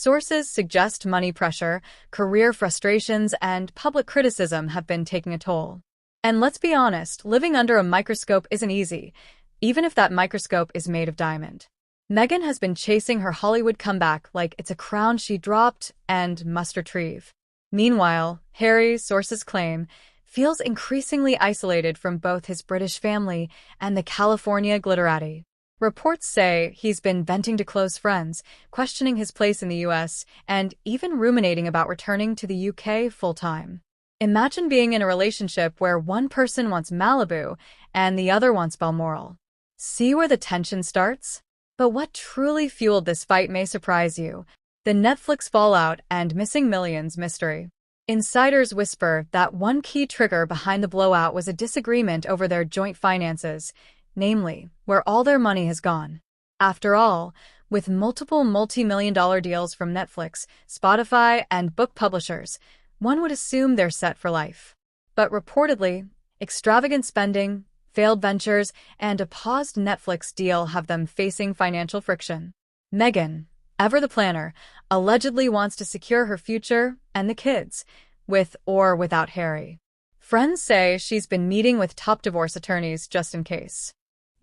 Sources suggest money pressure, career frustrations, and public criticism have been taking a toll. And let's be honest, living under a microscope isn't easy, even if that microscope is made of diamond. Meghan has been chasing her Hollywood comeback like it's a crown she dropped and must retrieve. Meanwhile, Harry, sources claim, feels increasingly isolated from both his British family and the California glitterati. Reports say he's been venting to close friends, questioning his place in the US, and even ruminating about returning to the UK full-time. Imagine being in a relationship where one person wants Malibu and the other wants Balmoral. See where the tension starts? But what truly fueled this fight may surprise you: the Netflix fallout and missing millions mystery. Insiders whisper that one key trigger behind the blowout was a disagreement over their joint finances, namely, where all their money has gone. After all, with multiple multi-million-dollar deals from Netflix, Spotify, and book publishers, one would assume they're set for life. But reportedly, extravagant spending, failed ventures, and a paused Netflix deal have them facing financial friction. Meghan, ever the planner, allegedly wants to secure her future and the kids, with or without Harry. Friends say she's been meeting with top divorce attorneys just in case.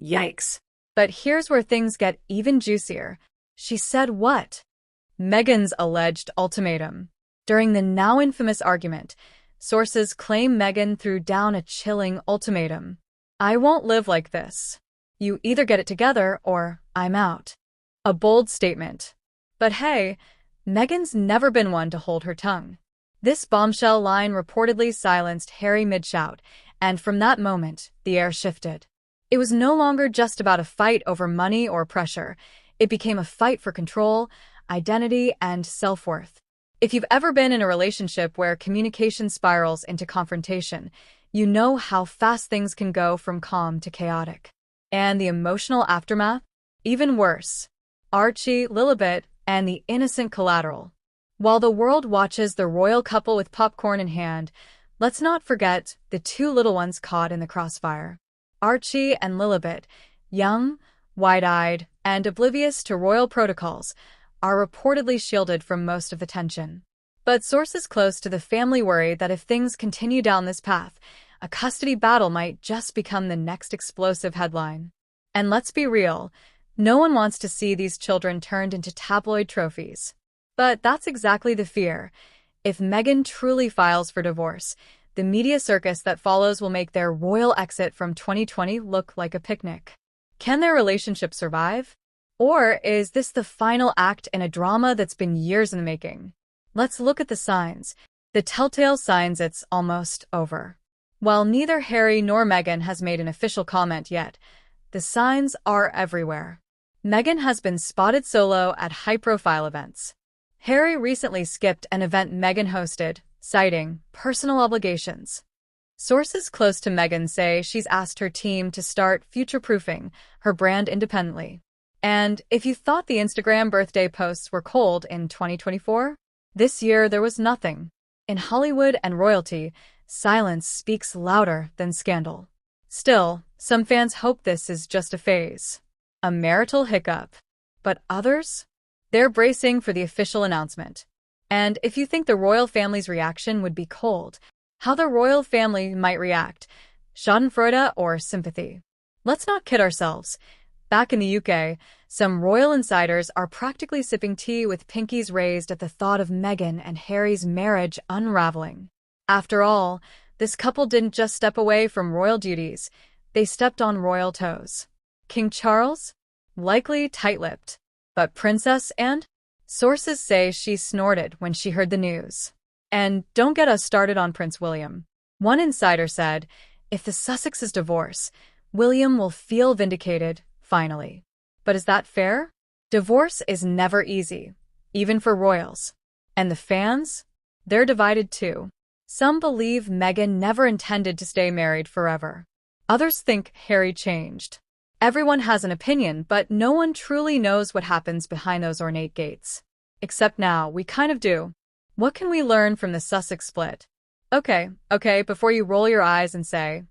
Yikes. But here's where things get even juicier. She said what? Meghan's alleged ultimatum. During the now infamous argument, sources claim Meghan threw down a chilling ultimatum. "I won't live like this. You either get it together or I'm out." A bold statement. But hey, Meghan's never been one to hold her tongue. This bombshell line reportedly silenced Harry mid-shout, and from that moment, the air shifted. It was no longer just about a fight over money or pressure. It became a fight for control, identity, and self-worth. If you've ever been in a relationship where communication spirals into confrontation, you know how fast things can go from calm to chaotic. And the emotional aftermath? Even worse. Archie, Lilibet, and the innocent collateral. While the world watches the royal couple with popcorn in hand, let's not forget the two little ones caught in the crossfire. Archie and Lilibet, young, wide-eyed, and oblivious to royal protocols, are reportedly shielded from most of the tension. But sources close to the family worry that if things continue down this path, a custody battle might just become the next explosive headline. And let's be real, no one wants to see these children turned into tabloid trophies. But that's exactly the fear. If Meghan truly files for divorce, the media circus that follows will make their royal exit from 2020 look like a picnic. Can their relationship survive? Or is this the final act in a drama that's been years in the making? Let's look at the signs. The telltale signs it's almost over. While neither Harry nor Meghan has made an official comment yet, the signs are everywhere. Meghan has been spotted solo at high-profile events. Harry recently skipped an event Meghan hosted, citing personal obligations. Sources close to Meghan say she's asked her team to start future-proofing her brand independently. And if you thought the Instagram birthday posts were cold in 2024, this year there was nothing. In Hollywood and royalty, silence speaks louder than scandal. Still, some fans hope this is just a phase, a marital hiccup. But others? They're bracing for the official announcement. And if you think the royal family's reaction would be cold, how the royal family might react, schadenfreude or sympathy. Let's not kid ourselves. Back in the UK, some royal insiders are practically sipping tea with pinkies raised at the thought of Meghan and Harry's marriage unraveling. After all, this couple didn't just step away from royal duties, they stepped on royal toes. King Charles? Likely tight-lipped. But Princess Anne? Sources say she snorted when she heard the news. And don't get us started on Prince William. One insider said, if the Sussexes divorce, William will feel vindicated, finally. But is that fair? Divorce is never easy, even for royals. And the fans? They're divided too. Some believe Meghan never intended to stay married forever. Others think Harry changed. Everyone has an opinion, but no one truly knows what happens behind those ornate gates. Except now, we kind of do. What can we learn from the Sussex split? Okay, before you roll your eyes and say,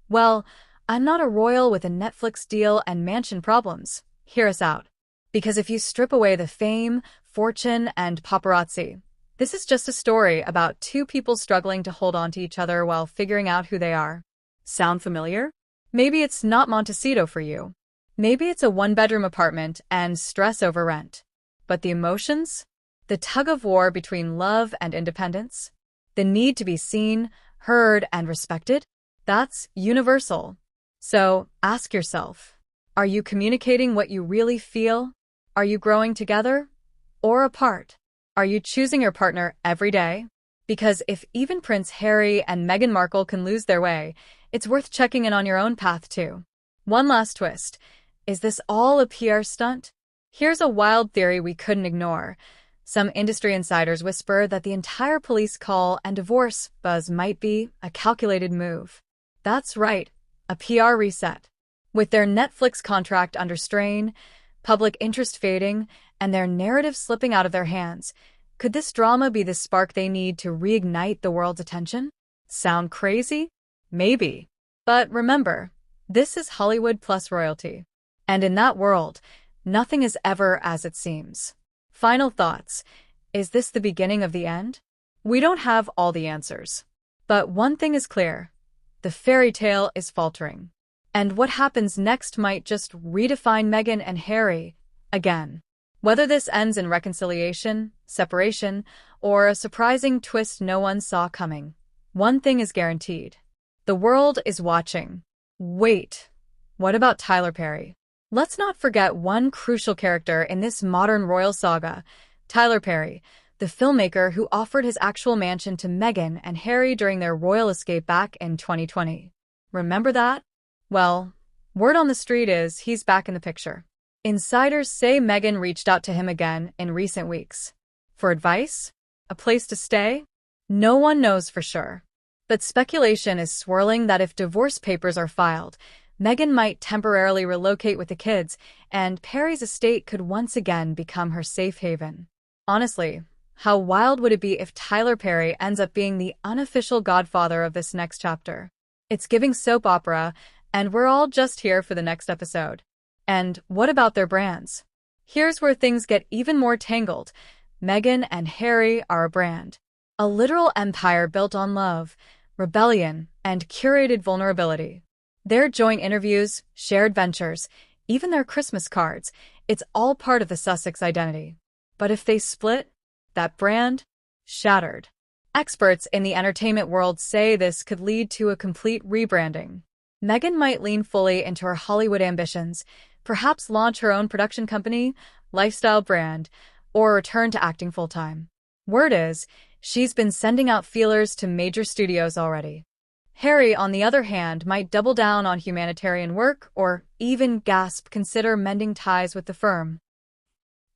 well, I'm not a royal with a Netflix deal and mansion problems. Hear us out. Because if you strip away the fame, fortune, and paparazzi, this is just a story about two people struggling to hold on to each other while figuring out who they are. Sound familiar? Maybe it's not Montecito for you. Maybe it's a one-bedroom apartment and stress over rent. But the emotions? The tug-of-war between love and independence? The need to be seen, heard, and respected? That's universal. So, ask yourself, are you communicating what you really feel? Are you growing together or apart? Are you choosing your partner every day? Because if even Prince Harry and Meghan Markle can lose their way, it's worth checking in on your own path too. One last twist. Is this all a PR stunt? Here's a wild theory we couldn't ignore. Some industry insiders whisper that the entire police call and divorce buzz might be a calculated move. That's right, a PR reset. With their Netflix contract under strain, public interest fading, and their narrative slipping out of their hands, could this drama be the spark they need to reignite the world's attention? Sound crazy? Maybe. But remember, this is Hollywood plus royalty. And in that world, nothing is ever as it seems. Final thoughts. Is this the beginning of the end? We don't have all the answers. But one thing is clear. The fairy tale is faltering. And what happens next might just redefine Meghan and Harry again. Whether this ends in reconciliation, separation, or a surprising twist no one saw coming, one thing is guaranteed. The world is watching. Wait, what about Tyler Perry? Let's not forget one crucial character in this modern royal saga, Tyler Perry, the filmmaker who offered his actual mansion to Meghan and Harry during their royal escape back in 2020. Remember that? Well, word on the street is he's back in the picture. Insiders say Meghan reached out to him again in recent weeks. For advice? A place to stay? No one knows for sure. But speculation is swirling that if divorce papers are filed, Meghan might temporarily relocate with the kids, and Perry's estate could once again become her safe haven. Honestly, how wild would it be if Tyler Perry ends up being the unofficial godfather of this next chapter? It's giving soap opera, and we're all just here for the next episode. And what about their brands? Here's where things get even more tangled. Meghan and Harry are a brand. A literal empire built on love, rebellion, and curated vulnerability. Their joint interviews, shared ventures, even their Christmas cards, it's all part of the Sussex identity. But if they split, that brand? Shattered. Experts in the entertainment world say this could lead to a complete rebranding. Meghan might lean fully into her Hollywood ambitions, perhaps launch her own production company, lifestyle brand, or return to acting full-time. Word is, she's been sending out feelers to major studios already. Harry, on the other hand, might double down on humanitarian work or even consider mending ties with the firm.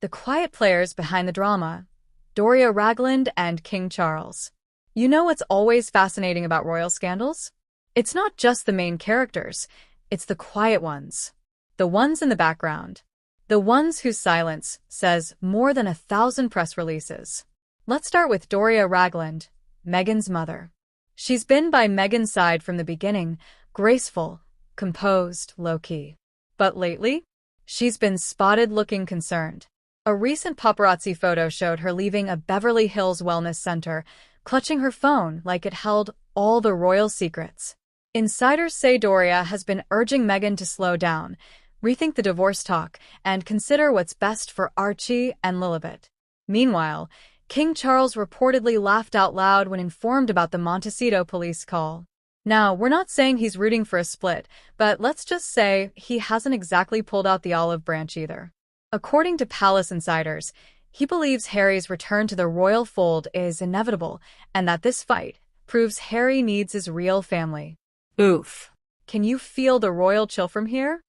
The quiet players behind the drama, Doria Ragland and King Charles. You know what's always fascinating about royal scandals? It's not just the main characters, it's the quiet ones. The ones in the background. The ones whose silence says more than 1,000 press releases. Let's start with Doria Ragland, Meghan's mother. She's been by Meghan's side from the beginning, graceful, composed, low-key. But lately, she's been spotted looking concerned. A recent paparazzi photo showed her leaving a Beverly Hills wellness center, clutching her phone like it held all the royal secrets. Insiders say Doria has been urging Meghan to slow down, rethink the divorce talk, and consider what's best for Archie and Lilibet. Meanwhile, King Charles reportedly laughed out loud when informed about the Montecito police call. Now, we're not saying he's rooting for a split, but let's just say he hasn't exactly pulled out the olive branch either. According to palace insiders, he believes Harry's return to the royal fold is inevitable, and that this fight proves Harry needs his real family. Oof. Can you feel the royal chill from here?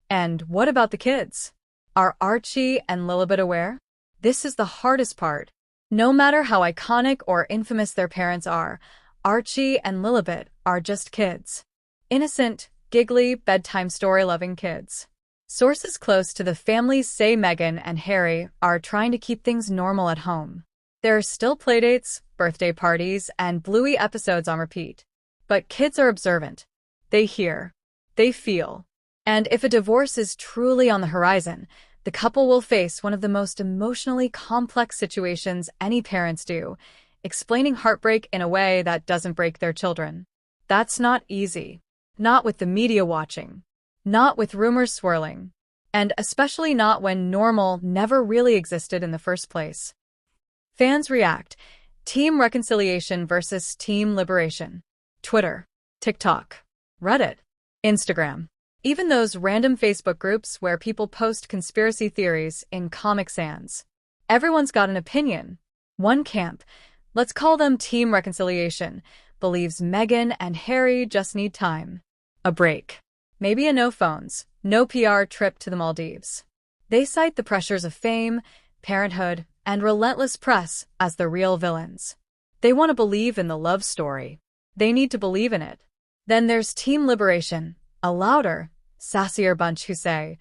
And what about the kids? Are Archie and Lilibet aware? This is the hardest part. No matter how iconic or infamous their parents are, Archie and Lilibet are just kids. Innocent, giggly, bedtime story-loving kids. Sources close to the families say Meghan and Harry are trying to keep things normal at home. There are still playdates, birthday parties, and Bluey episodes on repeat. But kids are observant. They hear. They feel. And if a divorce is truly on the horizon, The couple will face one of the most emotionally complex situations any parents do, explaining heartbreak in a way that doesn't break their children. That's not easy. Not with the media watching. Not with rumors swirling. And especially not when normal never really existed in the first place. Fans react. Team reconciliation versus team liberation. Twitter, TikTok, Reddit, Instagram. Even those random Facebook groups where people post conspiracy theories in Comic Sans. Everyone's got an opinion. One camp, let's call them Team Reconciliation, believes Meghan and Harry just need time. A break. Maybe a no phones, no PR trip to the Maldives. They cite the pressures of fame, parenthood, and relentless press as the real villains. They want to believe in the love story. They need to believe in it. Then there's Team Liberation, a louder, sassier bunch who say,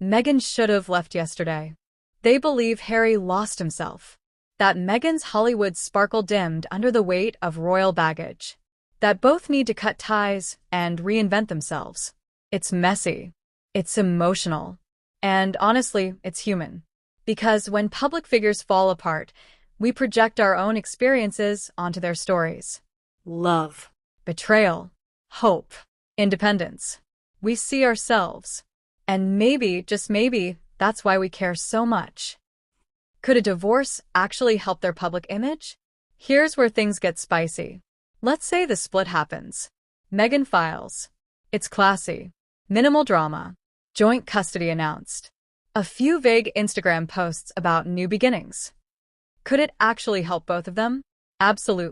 Meghan should have left yesterday. They believe Harry lost himself. That Meghan's Hollywood sparkle dimmed under the weight of royal baggage. That both need to cut ties and reinvent themselves. It's messy. It's emotional. And honestly, it's human. Because when public figures fall apart, we project our own experiences onto their stories. Love, betrayal, hope, independence. We see ourselves. And maybe, just maybe, that's why we care so much. Could a divorce actually help their public image? Here's where things get spicy. Let's say the split happens. Meghan files. It's classy. Minimal drama. Joint custody announced. A few vague Instagram posts about new beginnings. Could it actually help both of them? Absolutely.